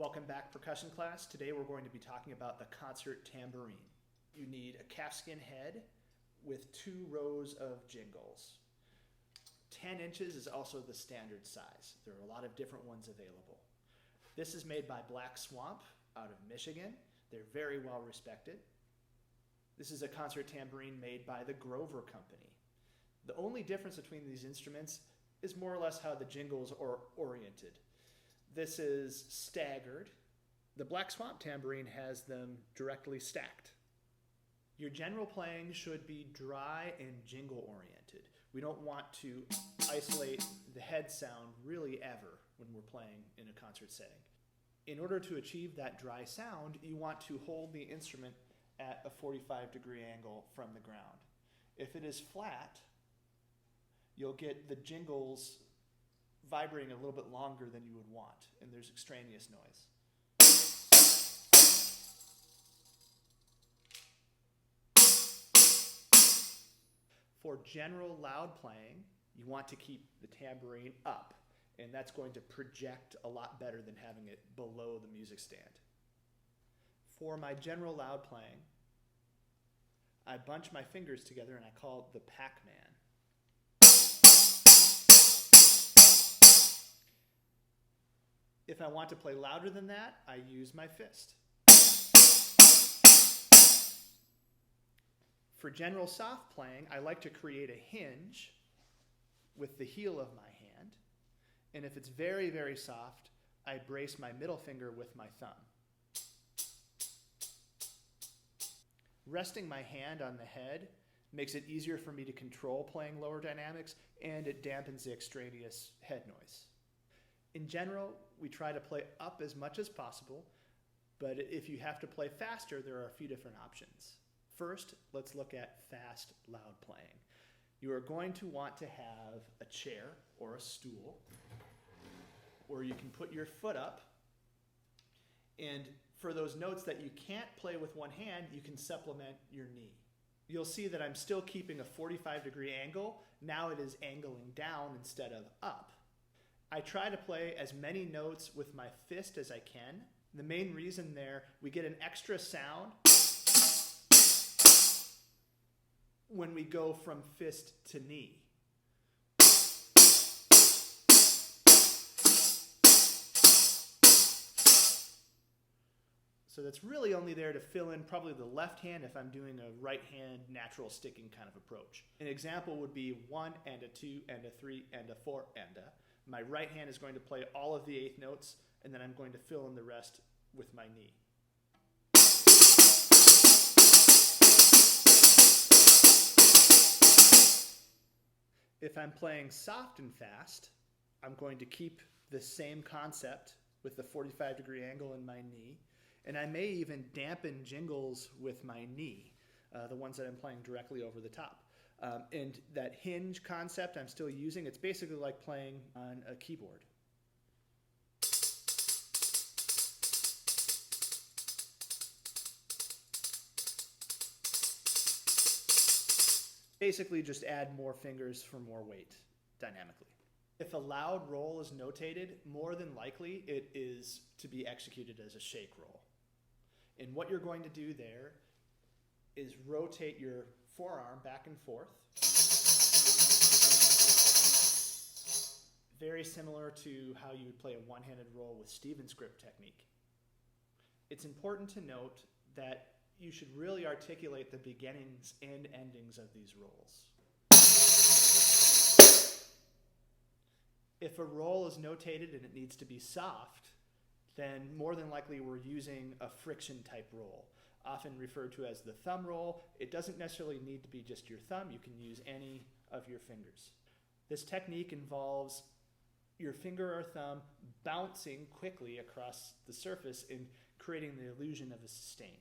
Welcome back, percussion class. Today we're going to be talking about the concert tambourine. You need a calfskin head with 2 rows of jingles. 10 inches is also the standard size. There are a lot of different ones available. This is made by Black Swamp out of Michigan. They're very well respected. This is a concert tambourine made by the Glauser company. The only difference between these instruments is more or less how the jingles are oriented. This is staggered. The Black Swamp tambourine has them directly stacked. Your general playing should be dry and jingle oriented. We don't want to isolate the head sound really ever when we're playing in a concert setting. In order to achieve that dry sound, you want to hold the instrument at a 45-degree angle from the ground. If it is flat, you'll get the jingles vibrating a little bit longer than you would want, and there's extraneous noise. For general loud playing, you want to keep the tambourine up, and that's going to project a lot better than having it below the music stand. For my general loud playing, I bunch my fingers together and I call it the Pac-Man. If I want to play louder than that, I use my fist. For general soft playing, I like to create a hinge with the heel of my hand, and if it's very, very soft, I brace my middle finger with my thumb. Resting my hand on the head makes it easier for me to control playing lower dynamics, and it dampens the extraneous head noise. In general, we try to play up as much as possible, but if you have to play faster, there are a few different options. First, let's look at fast, loud playing. You are going to want to have a chair or a stool where you can put your foot up, and for those notes that you can't play with one hand, you can supplement your knee. You'll see that I'm still keeping a 45-degree angle. Now it is angling down instead of up. I try to play as many notes with my fist as I can. The main reason there, we get an extra sound when we go from fist to knee. So that's really only there to fill in probably the left hand if I'm doing a right hand natural sticking kind of approach. An example would be 1 and a 2 and a 3 and a 4 and a. My right hand is going to play all of the 8th notes, and then I'm going to fill in the rest with my knee. If I'm playing soft and fast, I'm going to keep the same concept with the 45-degree angle in my knee, and I may even dampen jingles with my knee, the ones that I'm playing directly over the top. And that hinge concept I'm still using. It's basically like playing on a keyboard. Basically just add more fingers for more weight dynamically. If a loud roll is notated, more than likely it is to be executed as a shake roll. And what you're going to do there is rotate your forearm back and forth. Very similar to how you would play a one-handed roll with Stevens grip technique. It's important to note that you should really articulate the beginnings and endings of these rolls. If a roll is notated and it needs to be soft, then more than likely we're using a friction type roll, often referred to as the thumb roll. It doesn't necessarily need to be just your thumb. You can use any of your fingers. This technique involves your finger or thumb bouncing quickly across the surface and creating the illusion of a sustain.